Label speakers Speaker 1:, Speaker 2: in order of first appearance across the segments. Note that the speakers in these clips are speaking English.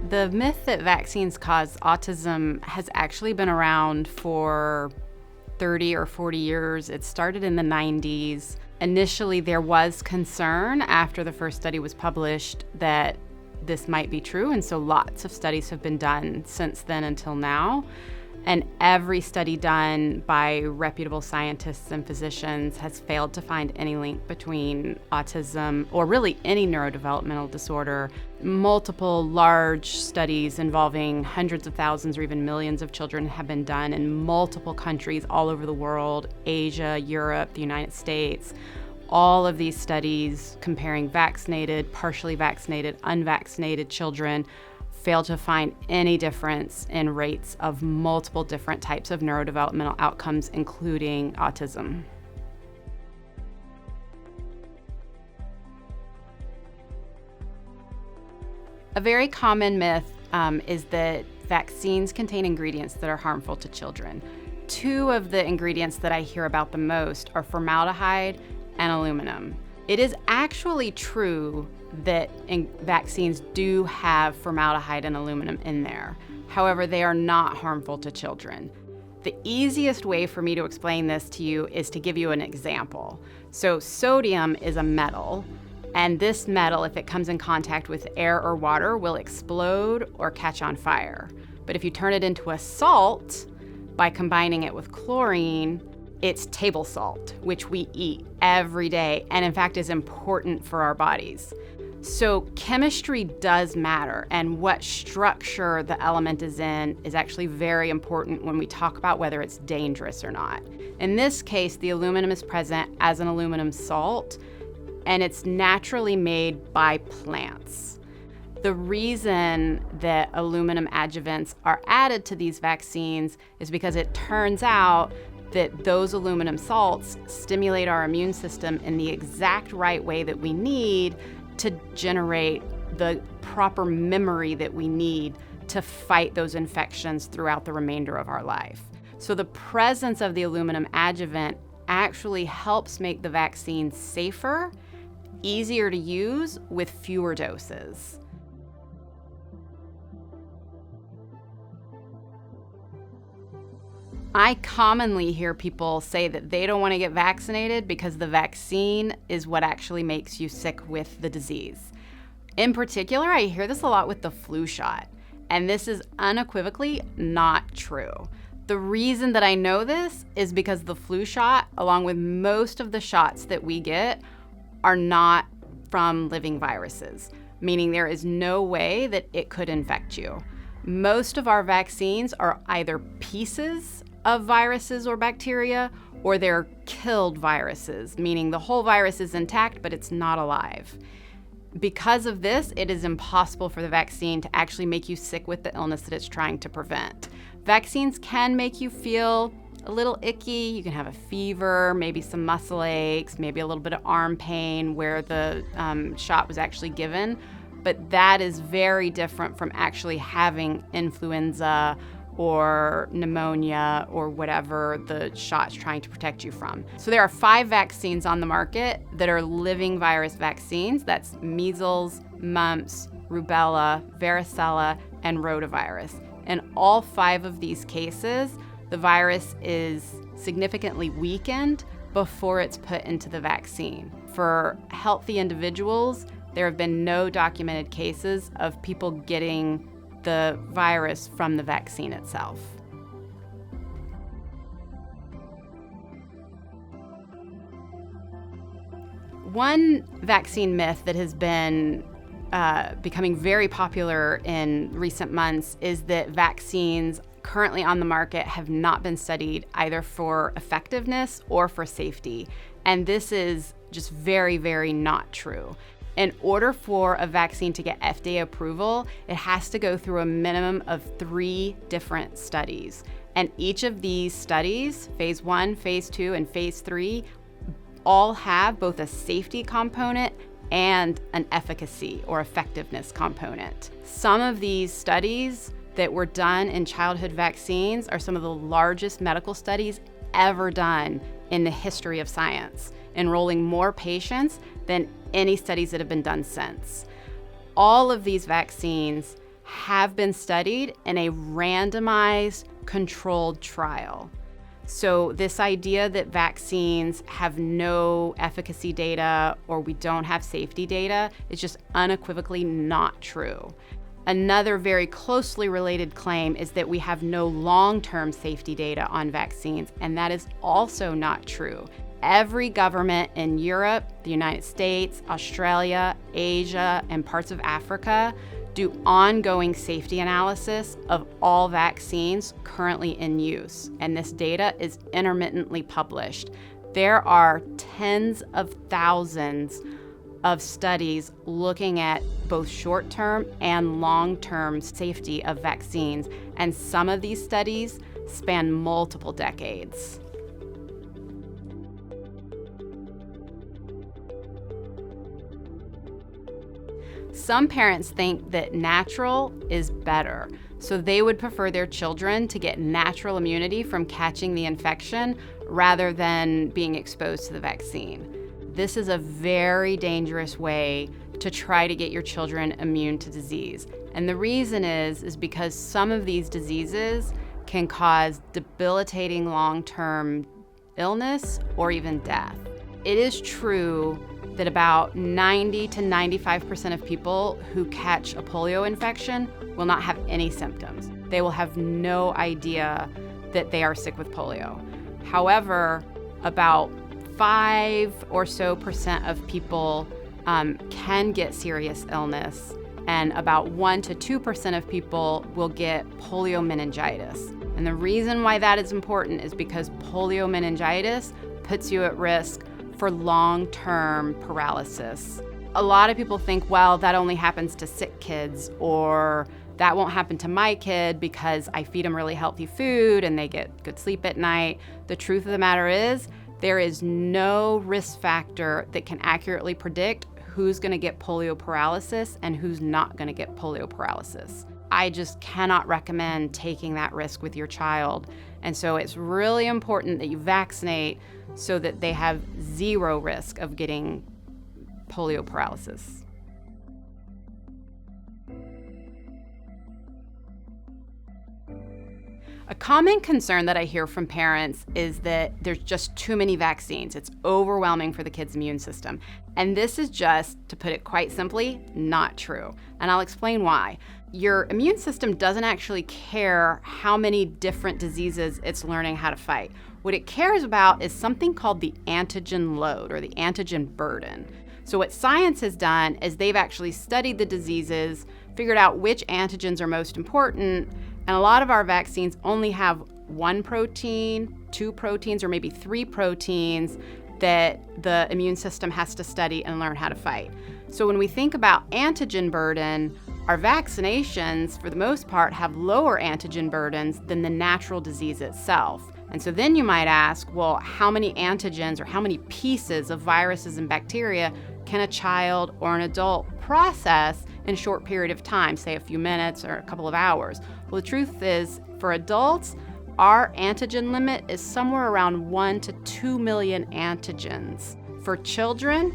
Speaker 1: The myth that vaccines cause autism has actually been around for 30 or 40 years. It started in the 90s. Initially, there was concern after the first study was published that this might be true, and so lots of studies have been done since then until now. And every study done by reputable scientists and physicians has failed to find any link between autism or really any neurodevelopmental disorder. Multiple large studies involving hundreds of thousands or even millions of children have been done in multiple countries all over the world, Asia, Europe, the United States. All of these studies comparing vaccinated, partially vaccinated, unvaccinated children fail to find any difference in rates of multiple different types of neurodevelopmental outcomes, including autism. A very common myth is that vaccines contain ingredients that are harmful to children. Two of the ingredients that I hear about the most are formaldehyde and aluminum. It is actually true that vaccines do have formaldehyde and aluminum in there. However, they are not harmful to children. The easiest way for me to explain this to you is to give you an example. So sodium is a metal, and this metal, if it comes in contact with air or water, will explode or catch on fire. But if you turn it into a salt by combining it with chlorine, it's table salt, which we eat every day, and in fact is important for our bodies. So chemistry does matter, and what structure the element is in is actually very important when we talk about whether it's dangerous or not. In this case, the aluminum is present as an aluminum salt, and it's naturally made by plants. The reason that aluminum adjuvants are added to these vaccines is because it turns out that those aluminum salts stimulate our immune system in the exact right way that we need to generate the proper memory that we need to fight those infections throughout the remainder of our life. So the presence of the aluminum adjuvant actually helps make the vaccine safer, easier to use with fewer doses. I commonly hear people say that they don't want to get vaccinated because the vaccine is what actually makes you sick with the disease. In particular, I hear this a lot with the flu shot, and this is unequivocally not true. The reason that I know this is because the flu shot, along with most of the shots that we get, are not from living viruses, meaning there is no way that it could infect you. Most of our vaccines are either pieces of viruses or bacteria, or they're killed viruses, meaning the whole virus is intact, but it's not alive. Because of this, it is impossible for the vaccine to actually make you sick with the illness that it's trying to prevent. Vaccines can make you feel a little icky. You can have a fever, maybe some muscle aches, maybe a little bit of arm pain where the shot was actually given, but that is very different from actually having influenza or pneumonia or whatever the shot's trying to protect you from. So there are 5 vaccines on the market that are living virus vaccines. That's measles, mumps, rubella, varicella, and rotavirus. In all 5 of these cases, the virus is significantly weakened before it's put into the vaccine. For healthy individuals, there have been no documented cases of people getting the virus from the vaccine itself. One vaccine myth that has been becoming very popular in recent months is that vaccines currently on the market have not been studied either for effectiveness or for safety. And this is just very, very not true. In order for a vaccine to get FDA approval, it has to go through a minimum of 3 different studies. And each of these studies, phase 1, phase 2, and phase 3, all have both a safety component and an efficacy or effectiveness component. Some of these studies that were done in childhood vaccines are some of the largest medical studies ever done in the history of science, enrolling more patients than any studies that have been done since. All of these vaccines have been studied in a randomized controlled trial. So this idea that vaccines have no efficacy data or we don't have safety data is just unequivocally not true. Another very closely related claim is that we have no long-term safety data on vaccines, and that is also not true. Every government in Europe, the United States, Australia, Asia, and parts of Africa do ongoing safety analysis of all vaccines currently in use, and this data is intermittently published. There are tens of thousands of studies looking at both short-term and long-term safety of vaccines, and some of these studies span multiple decades. Some parents think that natural is better, so they would prefer their children to get natural immunity from catching the infection rather than being exposed to the vaccine. This is a very dangerous way to try to get your children immune to disease. And the reason is because some of these diseases can cause debilitating long-term illness or even death. It is true that about 90 to 95% of people who catch a polio infection will not have any symptoms. They will have no idea that they are sick with polio. However, about 5% or so of people can get serious illness, and about 1% to 2% of people will get polio meningitis. And the reason why that is important is because polio meningitis puts you at risk for long-term paralysis. A lot of people think, well, that only happens to sick kids, or that won't happen to my kid because I feed them really healthy food and they get good sleep at night. The truth of the matter is, there is no risk factor that can accurately predict who's going to get polio paralysis and who's not going to get polio paralysis. I just cannot recommend taking that risk with your child. And so it's really important that you vaccinate so that they have zero risk of getting polio paralysis. A common concern that I hear from parents is that there's just too many vaccines. It's overwhelming for the kid's immune system. And this is just, to put it quite simply, not true. And I'll explain why. Your immune system doesn't actually care how many different diseases it's learning how to fight. What it cares about is something called the antigen load, or the antigen burden. So what science has done is they've actually studied the diseases, figured out which antigens are most important, and a lot of our vaccines only have one protein, two proteins, or maybe three proteins that the immune system has to study and learn how to fight. So when we think about antigen burden, our vaccinations, for the most part, have lower antigen burdens than the natural disease itself. And so then you might ask, well, how many antigens or how many pieces of viruses and bacteria can a child or an adult process in a short period of time, say a few minutes or a couple of hours? Well, the truth is, for adults, our antigen limit is somewhere around 1 to 2 million antigens. For children,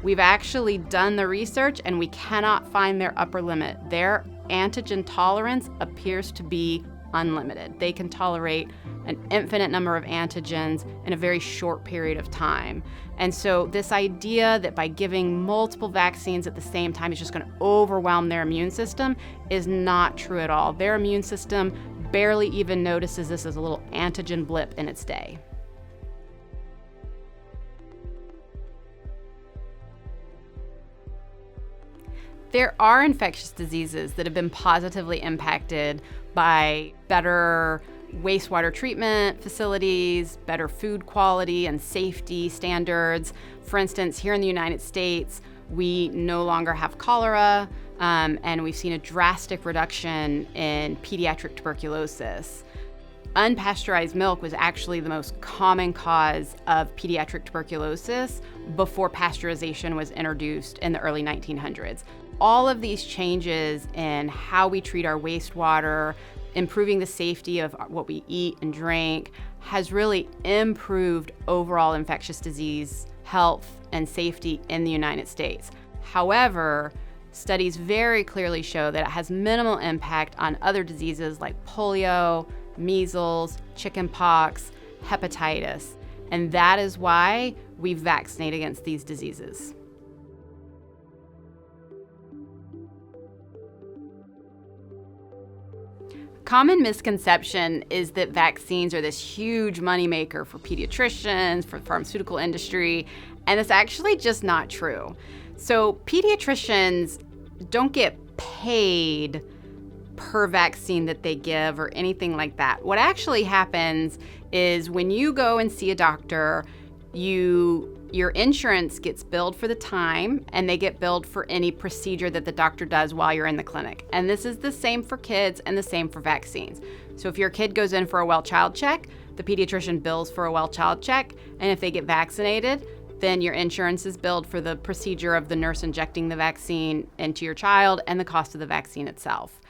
Speaker 1: we've actually done the research and we cannot find their upper limit. Their antigen tolerance appears to be unlimited. They can tolerate an infinite number of antigens in a very short period of time. And so this idea that by giving multiple vaccines at the same time is just going to overwhelm their immune system is not true at all. Their immune system barely even notices this as a little antigen blip in its day. There are infectious diseases that have been positively impacted by better wastewater treatment facilities, better food quality and safety standards. For instance, here in the United States, we no longer have cholera, and we've seen a drastic reduction in pediatric tuberculosis. Unpasteurized milk was actually the most common cause of pediatric tuberculosis before pasteurization was introduced in the early 1900s. All of these changes in how we treat our wastewater, improving the safety of what we eat and drink, has really improved overall infectious disease health and safety in the United States. However, studies very clearly show that it has minimal impact on other diseases like polio, measles, chickenpox, hepatitis. And that is why we vaccinate against these diseases. Common misconception is that vaccines are this huge moneymaker for pediatricians, for the pharmaceutical industry, and it's actually just not true. So pediatricians don't get paid per vaccine that they give or anything like that. What actually happens is when you go and see a doctor, your insurance gets billed for the time, and they get billed for any procedure that the doctor does while you're in the clinic. And this is the same for kids and the same for vaccines. So if your kid goes in for a well-child check, the pediatrician bills for a well-child check, and if they get vaccinated, then your insurance is billed for the procedure of the nurse injecting the vaccine into your child and the cost of the vaccine itself.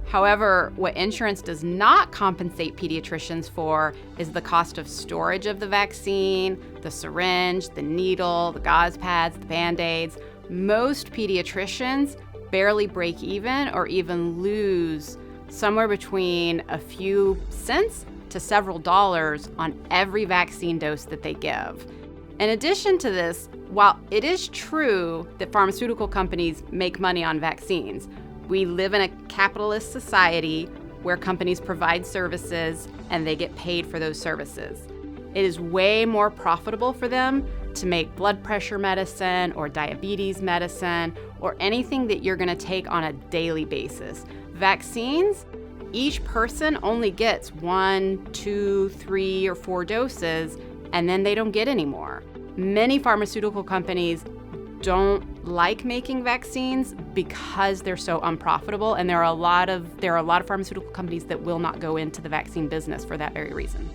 Speaker 1: However, what insurance does not compensate pediatricians for is the cost of storage of the vaccine, the syringe, the needle, the gauze pads, the Band-Aids. Most pediatricians barely break even or even lose somewhere between a few cents to several dollars on every vaccine dose that they give. In addition to this, while it is true that pharmaceutical companies make money on vaccines, we live in a capitalist society where companies provide services and they get paid for those services. It is way more profitable for them to make blood pressure medicine or diabetes medicine or anything that you're going to take on a daily basis. Vaccines, each person only gets 1, 2, 3, or 4 doses, and then they don't get any more. Many pharmaceutical companies don't like making vaccines because they're so unprofitable, and there are a lot of pharmaceutical companies that will not go into the vaccine business for that very reason.